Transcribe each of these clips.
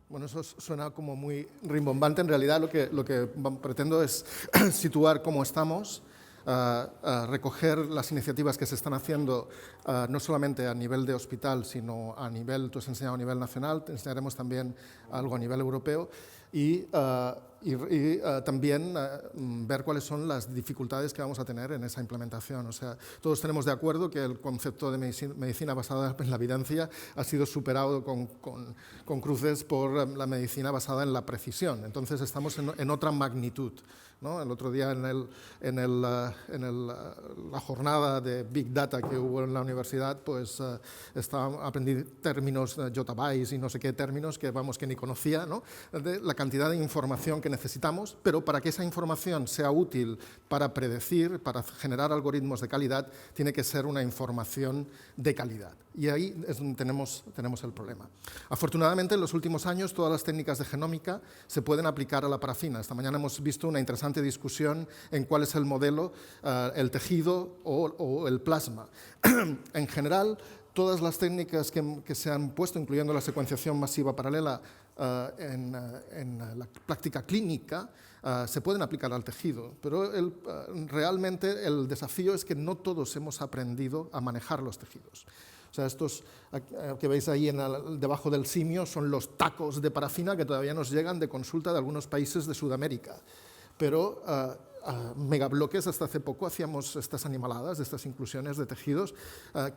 Bueno, eso suena como muy rimbombante. En realidad lo que pretendo es situar cómo estamos, recoger las iniciativas que se están haciendo no solamente a nivel de hospital, sino a nivel, tú has enseñado a nivel nacional, te enseñaremos también algo a nivel europeo y también ver cuáles son las dificultades que vamos a tener en esa implementación. O sea, todos tenemos de acuerdo que el concepto de medicina basada en la evidencia ha sido superado con cruces por la medicina basada en la precisión. Entonces estamos en otra magnitud, ¿no? El otro día en la jornada de Big Data que hubo en la universidad, pues aprendí términos, yottabytes y no sé qué términos que ni conocía, ¿no? De la cantidad de información que necesitamos, pero para que esa información sea útil para predecir, para generar algoritmos de calidad, tiene que ser una información de calidad. Y ahí es donde tenemos el problema. Afortunadamente, en los últimos años, todas las técnicas de genómica se pueden aplicar a la parafina. Esta mañana hemos visto una interesante discusión en cuál es el modelo, el tejido o el plasma. En general, todas las técnicas que se han puesto, incluyendo la secuenciación masiva paralela en la práctica clínica, se pueden aplicar al tejido, pero realmente el desafío es que no todos hemos aprendido a manejar los tejidos. O sea, estos que veis ahí debajo del simio son los tacos de parafina que todavía nos llegan de consulta de algunos países de Sudamérica. Pero megabloques, hasta hace poco hacíamos estas animaladas, estas inclusiones de tejidos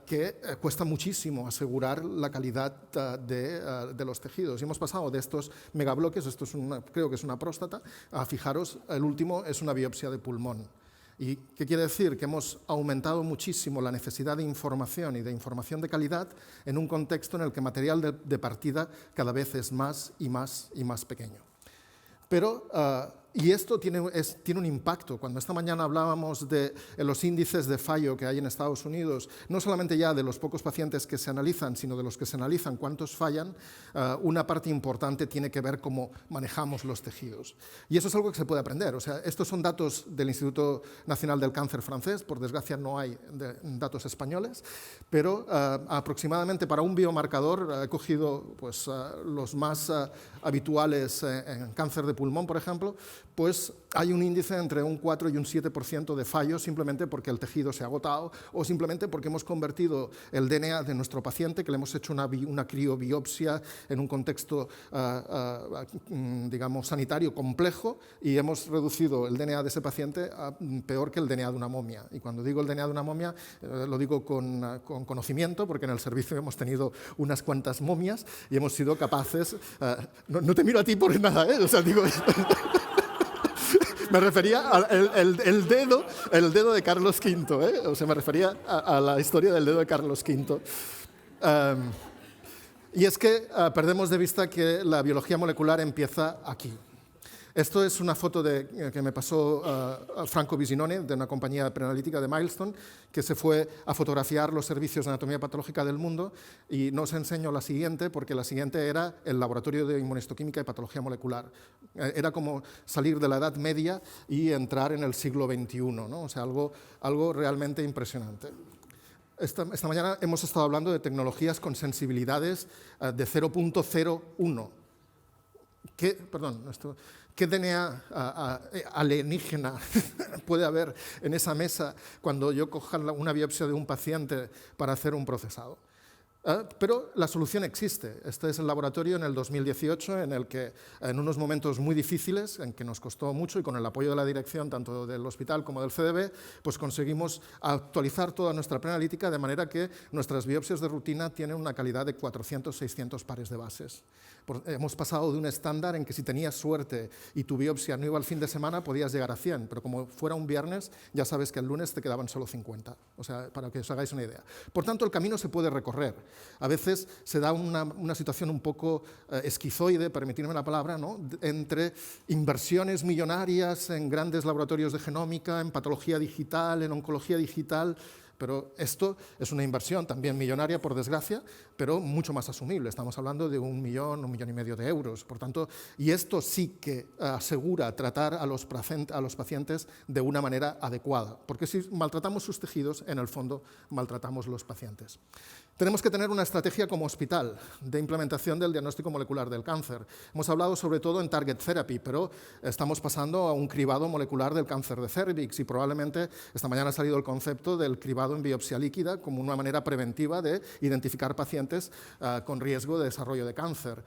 que cuesta muchísimo asegurar la calidad de los tejidos. Y hemos pasado de estos megabloques, esto es creo que es una próstata, fijaros, el último es una biopsia de pulmón. ¿Y qué quiere decir? Que hemos aumentado muchísimo la necesidad de información y de información de calidad en un contexto en el que el material de partida cada vez es más y más y más pequeño. Pero, y esto tiene un impacto. Cuando esta mañana hablábamos de los índices de fallo que hay en Estados Unidos, no solamente ya de los pocos pacientes que se analizan, sino de los que se analizan cuántos fallan, una parte importante tiene que ver cómo manejamos los tejidos. Y eso es algo que se puede aprender. O sea, estos son datos del Instituto Nacional del Cáncer francés, por desgracia no hay datos españoles, pero aproximadamente para un biomarcador, he cogido pues, los más habituales en cáncer de pulmón, por ejemplo, pues hay un índice entre un 4 y un 7% de fallos simplemente porque el tejido se ha agotado o simplemente porque hemos convertido el DNA de nuestro paciente, que le hemos hecho una criobiopsia en un contexto, digamos, sanitario complejo y hemos reducido el DNA de ese paciente a peor que el DNA de una momia. Y cuando digo el DNA de una momia, lo digo con conocimiento, porque en el servicio hemos tenido unas cuantas momias y hemos sido capaces... no te miro a ti por nada, ¿eh? O sea, digo... Me refería al dedo de Carlos V, ¿eh? O sea, me refería a la historia del dedo de Carlos V. Y es que perdemos de vista que la biología molecular empieza aquí. Esto es una foto que me pasó Franco Visinone, de una compañía preanalítica de Milestone, que se fue a fotografiar los servicios de anatomía patológica del mundo, y no os enseño la siguiente, porque la siguiente era el laboratorio de inmunistoquímica y patología molecular. Era como salir de la Edad Media y entrar en el siglo XXI, ¿no? O sea, algo realmente impresionante. Esta mañana hemos estado hablando de tecnologías con sensibilidades de 0.01. ¿Qué DNA alienígena puede haber en esa mesa cuando yo coja una biopsia de un paciente para hacer un procesado? Pero la solución existe. Este es el laboratorio en el 2018 en el que, en unos momentos muy difíciles, en que nos costó mucho y con el apoyo de la dirección tanto del hospital como del CDB, pues conseguimos actualizar toda nuestra preanalítica de manera que nuestras biopsias de rutina tienen una calidad de 400-600 pares de bases. Hemos pasado de un estándar en que si tenías suerte y tu biopsia no iba al fin de semana, podías llegar a 100, pero como fuera un viernes, ya sabes que el lunes te quedaban solo 50, o sea, para que os hagáis una idea. Por tanto, el camino se puede recorrer. A veces se da una situación un poco esquizoide, permitirme la palabra, ¿no? Entre inversiones millonarias en grandes laboratorios de genómica, en patología digital, en oncología digital, Pero esto es una inversión también millonaria, por desgracia, pero mucho más asumible. Estamos hablando de 1 millón, 1,5 millones de euros. Por tanto, y esto sí que asegura tratar a los pacientes de una manera adecuada, porque si maltratamos sus tejidos, en el fondo maltratamos los pacientes. Tenemos que tener una estrategia como hospital de implementación del diagnóstico molecular del cáncer. Hemos hablado sobre todo en target therapy, pero estamos pasando a un cribado molecular del cáncer de cervix y probablemente esta mañana ha salido el concepto del cribado en biopsia líquida como una manera preventiva de identificar pacientes con riesgo de desarrollo de cáncer.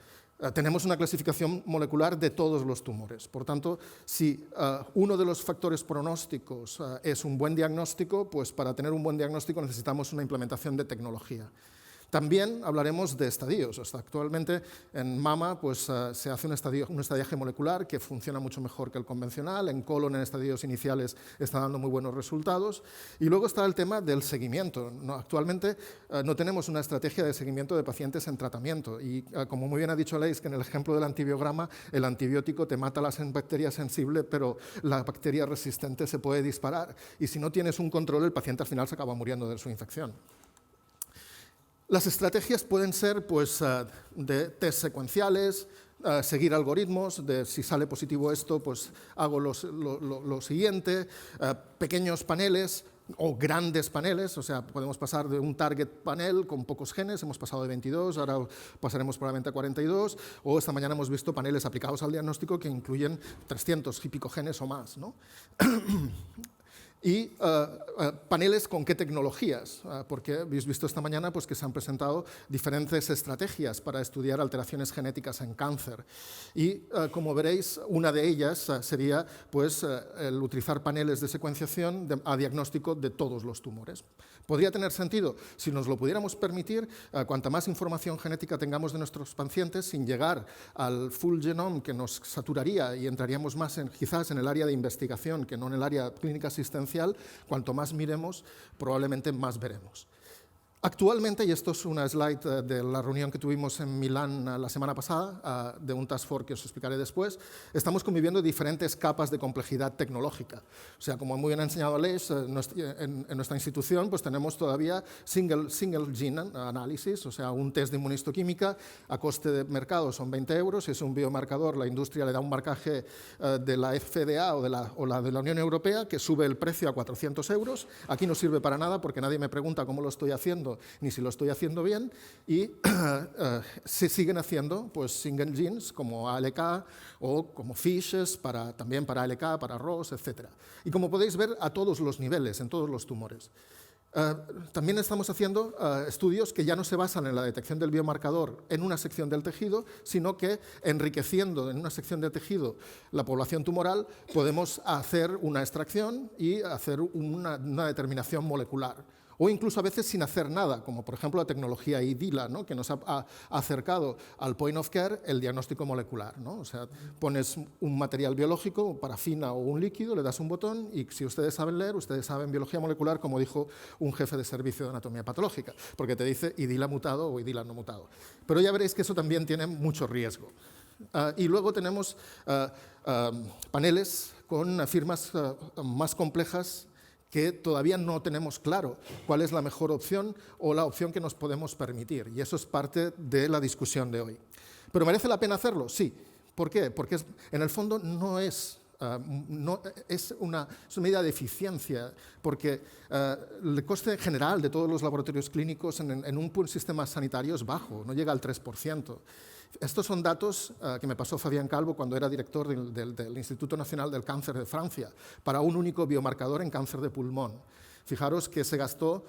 Tenemos una clasificación molecular de todos los tumores. Por tanto, si uno de los factores pronósticos es un buen diagnóstico, pues para tener un buen diagnóstico necesitamos una implementación de tecnología. También hablaremos de estadios. Actualmente en mama pues, se hace un estadiaje molecular que funciona mucho mejor que el convencional. En colon, en estadios iniciales, está dando muy buenos resultados. Y luego está el tema del seguimiento. Actualmente no tenemos una estrategia de seguimiento de pacientes en tratamiento. Y como muy bien ha dicho Leis, que en el ejemplo del antibiograma, el antibiótico te mata las bacterias sensibles, pero la bacteria resistente se puede disparar. Y si no tienes un control, el paciente al final se acaba muriendo de su infección. Las estrategias pueden ser pues, de test secuenciales, seguir algoritmos, de si sale positivo esto, pues hago lo siguiente, pequeños paneles o grandes paneles, o sea, podemos pasar de un target panel con pocos genes, hemos pasado de 22, ahora pasaremos probablemente a 42, o esta mañana hemos visto paneles aplicados al diagnóstico que incluyen 300 y pico genes o más, ¿no? Y paneles con qué tecnologías, porque habéis visto esta mañana pues, que se han presentado diferentes estrategias para estudiar alteraciones genéticas en cáncer. Y como veréis, una de ellas sería pues, el utilizar paneles de secuenciación a diagnóstico de todos los tumores. Podría tener sentido si nos lo pudiéramos permitir, cuanta más información genética tengamos de nuestros pacientes, sin llegar al full genome que nos saturaría y entraríamos más quizás en el área de investigación que no en el área clínica asistencial, cuanto más miremos, probablemente más veremos. Actualmente, y esto es una slide de la reunión que tuvimos en Milán la semana pasada, de un task force que os explicaré después, estamos conviviendo diferentes capas de complejidad tecnológica. O sea, como muy bien ha enseñado Aleix, en nuestra institución pues tenemos todavía single gene análisis, o sea, un test de inmunistoquímica a coste de mercado son 20 euros, si es un biomarcador, la industria le da un marcaje de la FDA o la de la Unión Europea que sube el precio a 400 euros. Aquí no sirve para nada porque nadie me pregunta cómo lo estoy haciendo ni si lo estoy haciendo bien, y se siguen haciendo pues, single genes como ALK o como FISHES, también para ALK, para ROS, etc. Y como podéis ver, a todos los niveles, en todos los tumores. También estamos haciendo estudios que ya no se basan en la detección del biomarcador en una sección del tejido, sino que enriqueciendo en una sección del tejido la población tumoral, podemos hacer una extracción y hacer una determinación molecular. O incluso a veces sin hacer nada, como por ejemplo la tecnología IDILA, ¿no? Que nos ha acercado al point of care el diagnóstico molecular, ¿no? O sea, pones un material biológico, parafina o un líquido, le das un botón y si ustedes saben leer, ustedes saben biología molecular, como dijo un jefe de servicio de anatomía patológica, porque te dice IDILA mutado o IDILA no mutado. Pero ya veréis que eso también tiene mucho riesgo. Y luego tenemos paneles con firmas más complejas que todavía no tenemos claro cuál es la mejor opción o la opción que nos podemos permitir. Y eso es parte de la discusión de hoy. ¿Pero merece la pena hacerlo? Sí. ¿Por qué? Porque en el fondo no es una medida de eficiencia, porque el coste general de todos los laboratorios clínicos en un sistema sanitario es bajo, no llega al 3%. Estos son datos que me pasó Fabián Calvo cuando era director del Instituto Nacional del Cáncer de Francia, para un único biomarcador en cáncer de pulmón. Fijaros que se gastó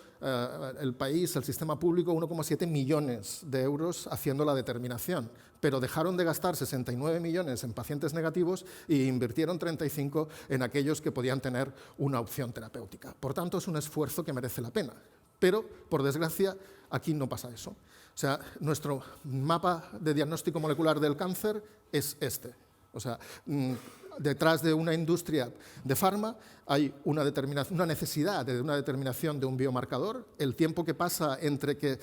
el país, el sistema público, 1,7 millones de euros haciendo la determinación, pero dejaron de gastar 69 millones en pacientes negativos e invirtieron 35 en aquellos que podían tener una opción terapéutica. Por tanto, es un esfuerzo que merece la pena. Pero, por desgracia, aquí no pasa eso. O sea, nuestro mapa de diagnóstico molecular del cáncer es este. O sea, detrás de una industria de farma hay una necesidad de una determinación de un biomarcador. El tiempo que pasa entre que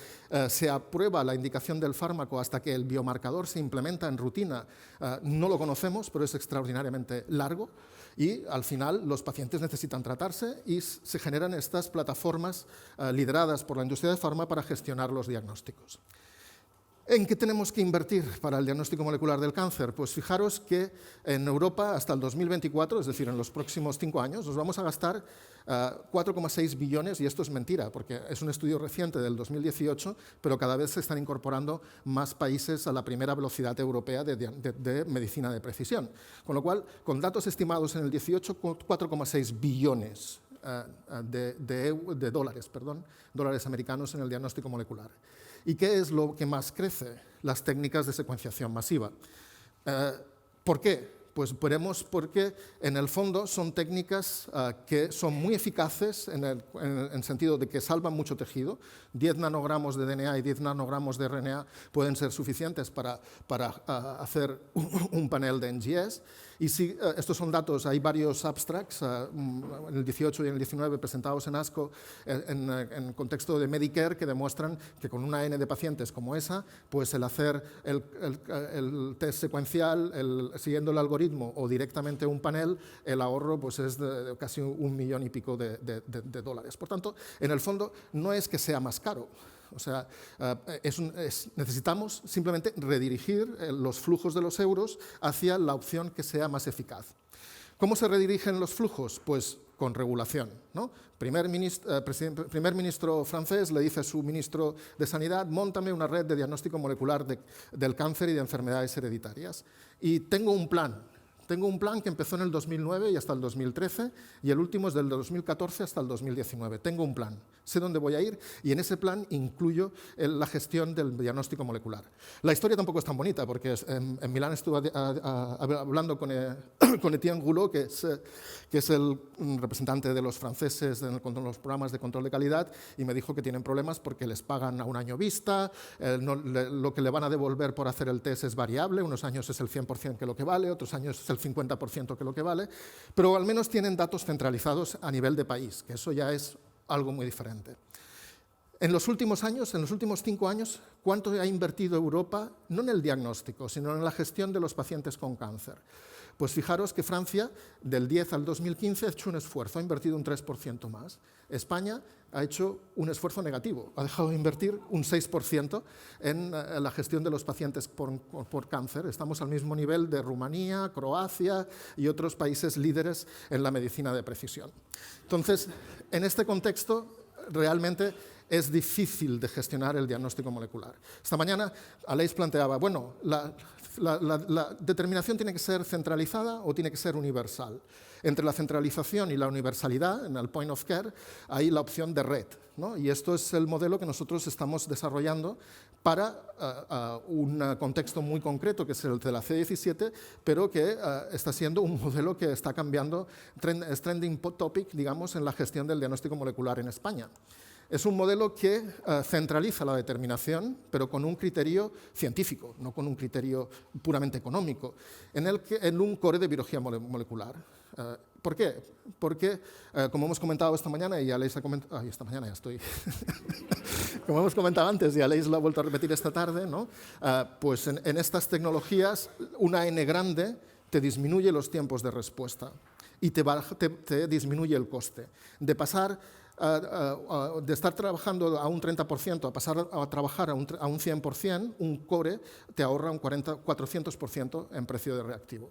se aprueba la indicación del fármaco hasta que el biomarcador se implementa en rutina no lo conocemos, pero es extraordinariamente largo. Y al final los pacientes necesitan tratarse y se generan estas plataformas lideradas por la industria de farma para gestionar los diagnósticos. ¿En qué tenemos que invertir para el diagnóstico molecular del cáncer? Pues fijaros que en Europa hasta el 2024, es decir, en los próximos 5 años, nos vamos a gastar 4,6 billones, y esto es mentira, porque es un estudio reciente del 2018, pero cada vez se están incorporando más países a la primera velocidad europea de medicina de precisión. Con lo cual, con datos estimados en el 18, 4,6 billones de dólares americanos en el diagnóstico molecular. ¿Y qué es lo que más crece? Las técnicas de secuenciación masiva. ¿Por qué? Pues veremos por qué en el fondo son técnicas que son muy eficaces en el sentido de que salvan mucho tejido. 10 nanogramos de DNA y 10 nanogramos de RNA pueden ser suficientes para hacer un panel de NGS. Y si estos son datos, hay varios abstracts, en el 18 y en el 19 presentados en ASCO en contexto de Medicare que demuestran que con una N de pacientes como esa, pues el hacer el test secuencial, siguiendo el algoritmo o directamente un panel, el ahorro pues es de casi 1 millón y pico de dólares. Por tanto, en el fondo no es que sea más caro. O sea, necesitamos simplemente redirigir los flujos de los euros hacia la opción que sea más eficaz. ¿Cómo se redirigen los flujos? Pues con regulación, ¿no? Primer ministro francés le dice a su ministro de Sanidad: móntame una red de diagnóstico molecular del cáncer y de enfermedades hereditarias. Y tengo un plan. Tengo un plan que empezó en el 2009 y hasta el 2013, y el último es del 2014 hasta el 2019. Tengo un plan, sé dónde voy a ir, y en ese plan incluyo la gestión del diagnóstico molecular. La historia tampoco es tan bonita, porque en Milán estuve hablando con Etienne Goulot, que es el representante de los franceses con los programas de control de calidad, y me dijo que tienen problemas porque les pagan a un año vista, lo que le van a devolver por hacer el test es variable, unos años es el 100% que lo que vale, otros años es el 50% que lo que vale, pero al menos tienen datos centralizados a nivel de país, que eso ya es algo muy diferente. En los últimos años, en los últimos 5 años, ¿cuánto ha invertido Europa, no en el diagnóstico, sino en la gestión de los pacientes con cáncer? Pues fijaros que Francia, del 10 al 2015, ha hecho un esfuerzo, ha invertido un 3% más. España ha hecho un esfuerzo negativo, ha dejado de invertir un 6% en la gestión de los pacientes por cáncer. Estamos al mismo nivel de Rumanía, Croacia y otros países líderes en la medicina de precisión. Entonces, en este contexto, realmente es difícil de gestionar el diagnóstico molecular. Esta mañana Aleix planteaba, bueno, la determinación tiene que ser centralizada o tiene que ser universal. Entre la centralización y la universalidad, en el point of care, hay la opción de red, ¿no? Y esto es el modelo que nosotros estamos desarrollando para un contexto muy concreto, que es el de la C17, pero que está siendo un modelo que está cambiando, es trending topic, digamos, en la gestión del diagnóstico molecular en España. Es un modelo que centraliza la determinación, pero con un criterio científico, no con un criterio puramente económico, en un core de biología molecular. ¿Por qué? Porque, como hemos comentado esta mañana, y Aleix ha comentado... Ay, esta mañana ya estoy... Como hemos comentado antes, y Aleix lo ha vuelto a repetir esta tarde, ¿no? Pues en estas tecnologías, una N grande te disminuye los tiempos de respuesta y te disminuye el coste. De pasar... de estar trabajando a un 30% a pasar a trabajar a un 100%, un core te ahorra un 400% en precio de reactivo.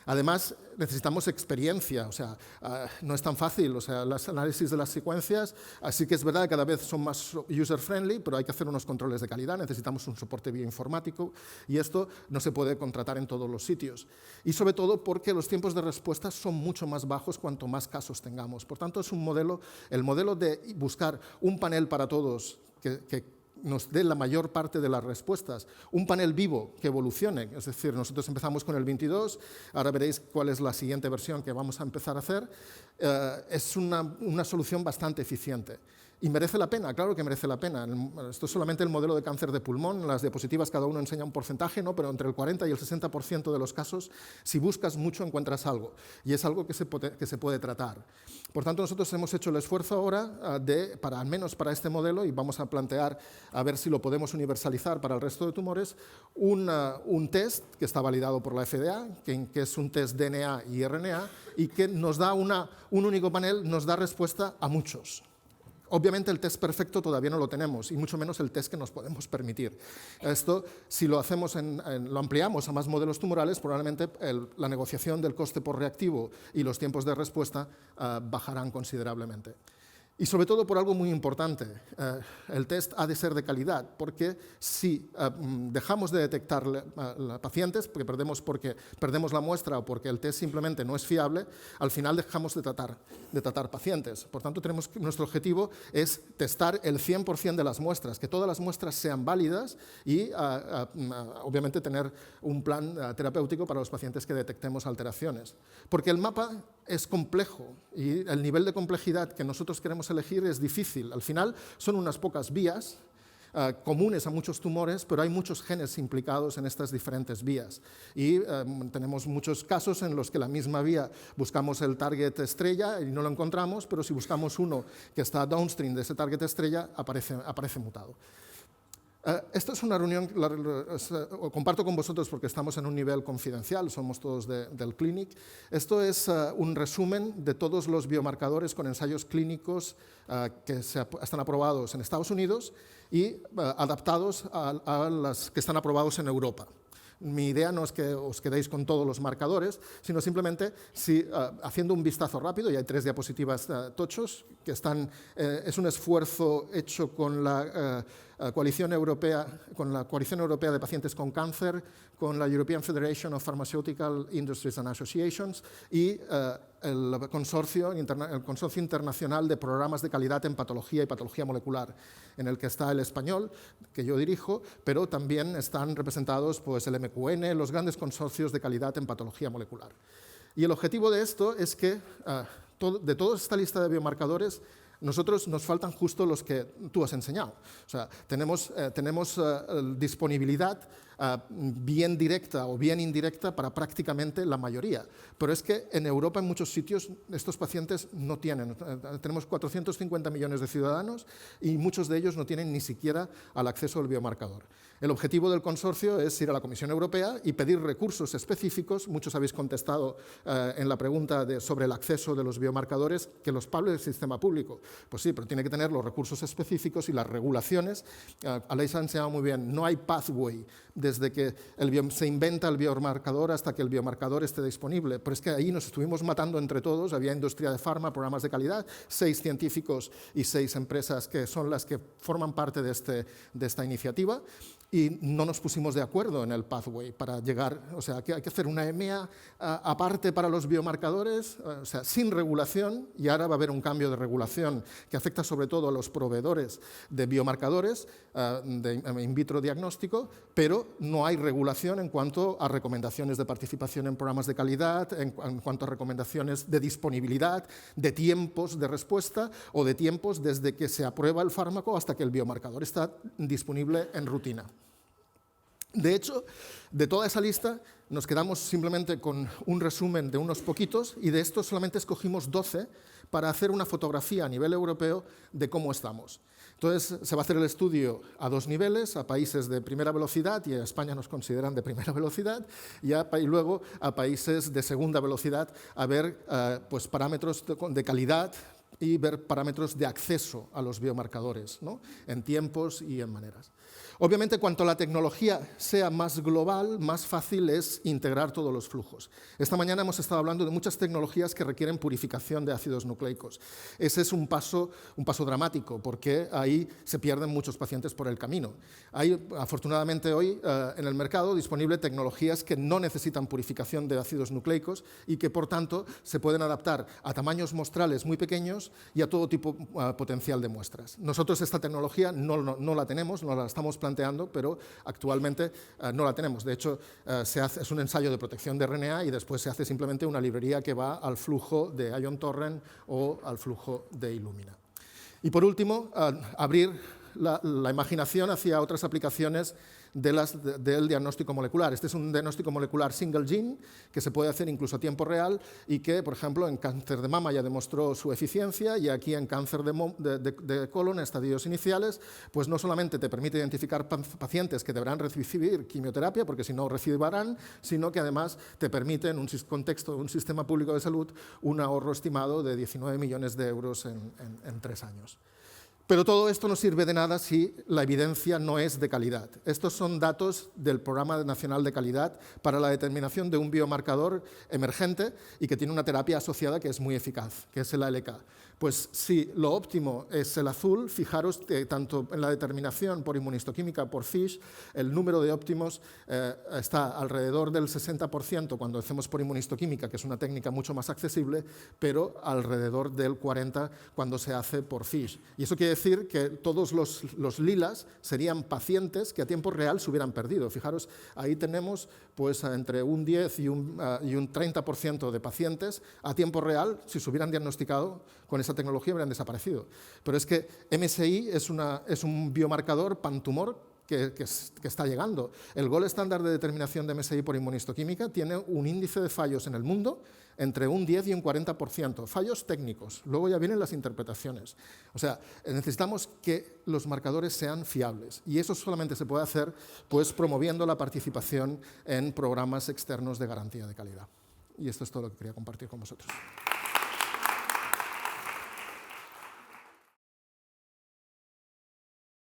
Además, necesitamos experiencia, o sea, no es tan fácil, o sea, los análisis de las secuencias, así que es verdad que cada vez son más user-friendly, pero hay que hacer unos controles de calidad, necesitamos un soporte bioinformático, y esto no se puede contratar en todos los sitios. Y sobre todo porque los tiempos de respuesta son mucho más bajos cuanto más casos tengamos. Por tanto, es un modelo, el modelo de buscar un panel para todos que nos dé la mayor parte de las respuestas, un panel vivo que evolucione, es decir, nosotros empezamos con el 22, ahora veréis cuál es la siguiente versión que vamos a empezar a hacer, es una solución bastante eficiente. Y merece la pena, claro que merece la pena. Esto es solamente el modelo de cáncer de pulmón. En las diapositivas cada uno enseña un porcentaje, ¿no? Pero entre el 40 y el 60% de los casos, si buscas mucho, encuentras algo. Y es algo que se puede tratar. Por tanto, nosotros hemos hecho el esfuerzo ahora, al menos para este modelo, y vamos a plantear a ver si lo podemos universalizar para el resto de tumores, un test que está validado por la FDA, que es un test DNA y RNA, y que nos da un único panel, nos da respuesta a muchos. Obviamente el test perfecto todavía no lo tenemos, y mucho menos el test que nos podemos permitir. Esto, si lo hacemos lo ampliamos a más modelos tumorales, probablemente la negociación del coste por reactivo y los tiempos de respuesta bajarán considerablemente. Y sobre todo por algo muy importante, el test ha de ser de calidad, porque si dejamos de detectar pacientes, porque perdemos la muestra o porque el test simplemente no es fiable, al final dejamos de tratar pacientes. Por tanto, nuestro objetivo es testar el 100% de las muestras, que todas las muestras sean válidas y obviamente tener un plan terapéutico para los pacientes que detectemos alteraciones. Porque el mapa es complejo y el nivel de complejidad que nosotros queremos elegir es difícil. Al final son unas pocas vías comunes a muchos tumores, pero hay muchos genes implicados en estas diferentes vías. Y tenemos muchos casos en los que la misma vía buscamos el target estrella y no lo encontramos, pero si buscamos uno que está downstream de ese target estrella, aparece mutado. Esta es una reunión, comparto con vosotros porque estamos en un nivel confidencial, somos todos del Clinic. Esto es un resumen de todos los biomarcadores con ensayos clínicos que están aprobados en Estados Unidos y adaptados a los que están aprobados en Europa. Mi idea no es que os quedéis con todos los marcadores, sino simplemente haciendo un vistazo rápido, y hay 3 diapositivas tochos, que es un esfuerzo hecho con la Coalición Europea de Pacientes con Cáncer, con la European Federation of Pharmaceutical Industries and Associations y el Consorcio Internacional de Programas de Calidad en Patología y Patología Molecular, en el que está el español, que yo dirijo, pero también están representados pues, el MQN, los grandes consorcios de calidad en patología molecular. Y el objetivo de esto es que de toda esta lista de biomarcadores, nosotros nos faltan justo los que tú has enseñado. O sea, tenemos disponibilidad bien directa o bien indirecta para prácticamente la mayoría. Pero es que en Europa, en muchos sitios, estos pacientes no tienen. Tenemos 450 millones de ciudadanos y muchos de ellos no tienen ni siquiera al acceso al biomarcador. El objetivo del consorcio es ir a la Comisión Europea y pedir recursos específicos. Muchos habéis contestado en la pregunta sobre el acceso de los biomarcadores que los pague el sistema público. Pues sí, pero tiene que tener los recursos específicos y las regulaciones. Aleix ha enseñado muy bien, no hay pathway desde que se inventa el biomarcador hasta que el biomarcador esté disponible. Pero es que ahí nos estuvimos matando entre todos, había industria de farma, programas de calidad, 6 científicos y 6 empresas que son las que forman parte de esta iniciativa. Y no nos pusimos de acuerdo en el pathway para llegar, o sea, que hay que hacer una EMEA aparte para los biomarcadores, o sea, sin regulación, y ahora va a haber un cambio de regulación que afecta sobre todo a los proveedores de biomarcadores de in vitro diagnóstico, pero no hay regulación en cuanto a recomendaciones de participación en programas de calidad, en cuanto a recomendaciones de disponibilidad, de tiempos de respuesta o de tiempos desde que se aprueba el fármaco hasta que el biomarcador está disponible en rutina. De hecho, de toda esa lista nos quedamos simplemente con un resumen de unos poquitos y de estos solamente escogimos 12 para hacer una fotografía a nivel europeo de cómo estamos. Entonces, se va a hacer el estudio a 2 niveles, a países de primera velocidad, y a España nos consideran de primera velocidad, y luego a países de segunda velocidad, a ver pues, parámetros de calidad y ver parámetros de acceso a los biomarcadores, ¿no? En tiempos y en maneras. Obviamente, cuanto la tecnología sea más global, más fácil es integrar todos los flujos. Esta mañana hemos estado hablando de muchas tecnologías que requieren purificación de ácidos nucleicos. Ese es un paso dramático, porque ahí se pierden muchos pacientes por el camino. Hay, afortunadamente hoy, en el mercado disponible tecnologías que no necesitan purificación de ácidos nucleicos y que, por tanto, se pueden adaptar a tamaños muestrales muy pequeños y a todo tipo potencial de muestras. Nosotros esta tecnología no la tenemos, no la estamos planteando, pero actualmente no la tenemos. De hecho, es un ensayo de protección de RNA y después se hace simplemente una librería que va al flujo de Ion Torrent o al flujo de Illumina. Y por último, abrir la imaginación hacia otras aplicaciones del diagnóstico molecular. Este es un diagnóstico molecular single gene que se puede hacer incluso a tiempo real y que, por ejemplo, en cáncer de mama ya demostró su eficiencia, y aquí en cáncer de colon, en estadios iniciales, pues no solamente te permite identificar pacientes que deberán recibir quimioterapia, porque si no recibirán, sino que además te permite, en un contexto de un sistema público de salud, un ahorro estimado de 19 millones de euros en 3 años. Pero todo esto no sirve de nada si la evidencia no es de calidad. Estos son datos del Programa Nacional de Calidad para la determinación de un biomarcador emergente y que tiene una terapia asociada que es muy eficaz, que es el ALK. Pues si lo óptimo es el azul, fijaros que tanto en la determinación por inmunistoquímica, por FISH, el número de óptimos está alrededor del 60% cuando hacemos por inmunistoquímica, que es una técnica mucho más accesible, pero alrededor del 40% cuando se hace por FISH. Y eso quiere decir que todos los lilas serían pacientes que a tiempo real se hubieran perdido. Fijaros, ahí tenemos pues, entre un 10 y un 30% de pacientes a tiempo real, si se hubieran diagnosticado con esa tecnología, habrían desaparecido. Pero es que MSI es un biomarcador pantumor que está llegando. El gold estándar de determinación de MSI por inmunistoquímica tiene un índice de fallos en el mundo entre un 10 y un 40%, fallos técnicos. Luego ya vienen las interpretaciones. O sea, necesitamos que los marcadores sean fiables, y eso solamente se puede hacer pues, promoviendo la participación en programas externos de garantía de calidad. Y esto es todo lo que quería compartir con vosotros.